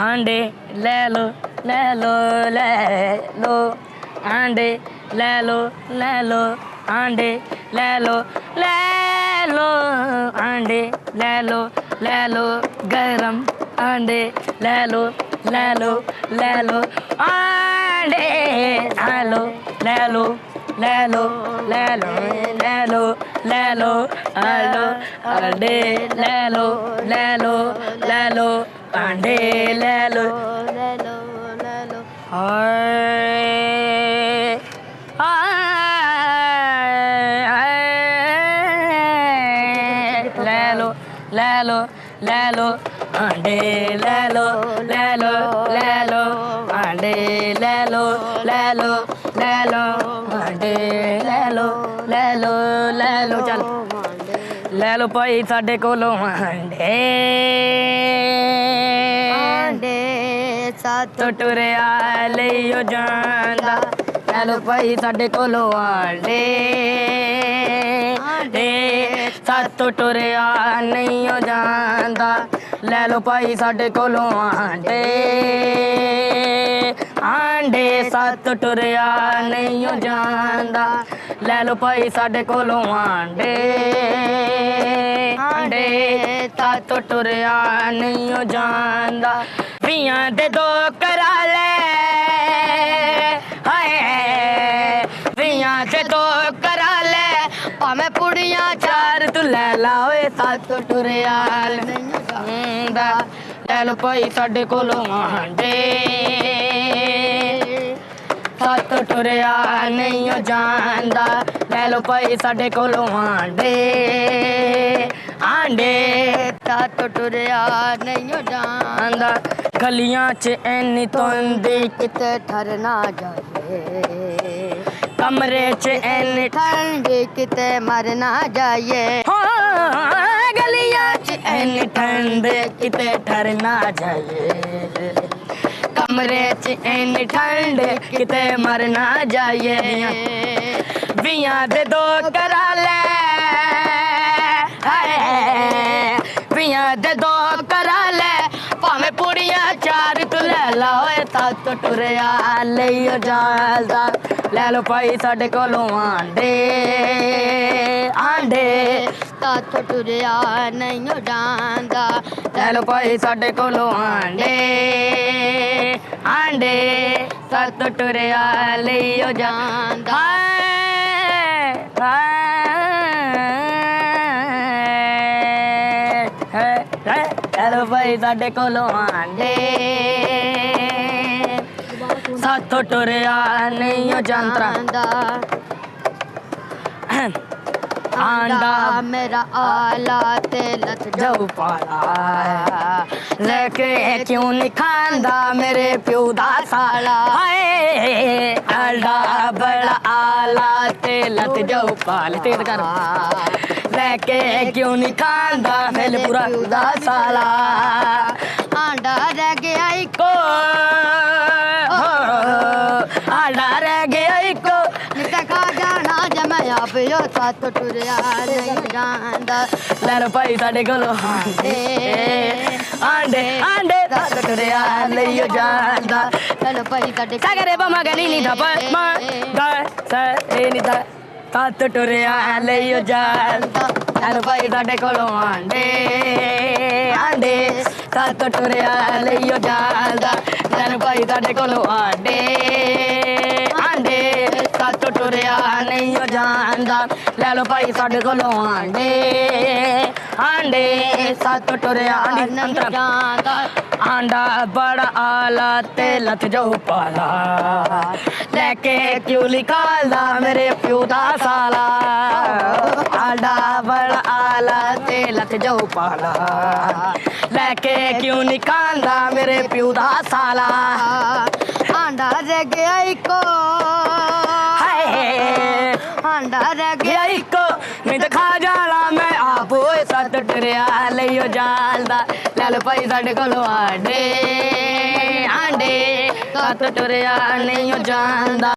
आंडे ले लो ले लो ले लो आंडे ले लो आंडे ले लो आंडे ले लो गरम आंडे ले लो आंडे ले लो आंडे ले लो आंडे ले लो ले लो आंडे ले लो आंडे ले लो आंडे ले लो चल ले लो भाई साडे कोलों आंडे साथ टुरिया लियो जांदा ले लो भाई साडे कोलों आंडे साथ टुरिया नहीं हो जांदा ले लो भाई साडे कोलों आंडे साथ टुरिया नहीं हो जांदा ले लो भाई साडे कोलों आंडे साथ टुरिया नहीं हो जांदा पियां दे दो करा ले हाय पियां दे दो करा ले भावें पुड़ियां चार तू ले ला ओए साथ टुरिया नहीं हो जांदा ले लो भाई साडे कोलों आंडे साथ टुरिया नहीं हो जांदा ले लो भाई साडे कोलों आंडे साथ टुरिया नहीं हो जांदा गलियां च इन्नी धुंदी किते ठर ना जाए कमरे च इन्नी ठंडी किते मर ना जाए गलियां च इन्नी ठंडी किते ठर ना जाए कमरे च इन्नी ठंड किते मर ना जाए बियां दे दो करा ले बियां दे दो करा ले भावें पुड़ियां चार तू ले ला ओए साथ टुरिया लियो जांदा ले लो भाई साडे कोलों आंडे साथ टुरिया नहीं हो जांदा ले लो भाई साडे कोलों आंडे साथ टुरिया लियो जांदा ले लो भाई साडे कोलों आंडे साथ टुरिया नहीं हो जांदा आंडा मेरा आला ते लथ जाऊ पाला लेके क्यों नहीं खांदा मेरे प्यो दा साला हाय आंडा बड़ा आला ते लथ जाऊ पाल तेज कर लेके क्यों नहीं खांदा मेरे पूरा प्यो दा साला आंडा रह गया इको आंडा रह गया इको खा जाना जमाया पियो साथ टुरिया नहीं जांदा ले लो भाई साडे कोलों आंडे साथ टुरिया लियो जांदा ले लो भाई साडे सागरे बमा गनी नी धा मा गा सा ए नी धा साथ टुरिया लियो जांदा ले लो भाई साडे कोलों आंडे साथ टुरिया लियो जांदा ले लो भाई साडे कोलों आंडे साथ टुरिया नहीं हो जांदा ले लो भाई साडे कोलों आंडे साथ टुरिया नहीं जांदा आंडा बड़ा आला ते लथ जाऊ पाला लेके क्यों निकालदा मेरे प्यो दा साला आंडा बड़ा आला ते लथ जाऊ पाला लेके क्यों निकालदा मेरे प्यो दा साला आंडा रह गया इको आंडा रह गया इको नहीं तो खा जाना मैं आप साथ टुरिया लियो जांदा ले लो भाई साडे कोलों आंडे साथ टुरिया नहीं हो जांदा।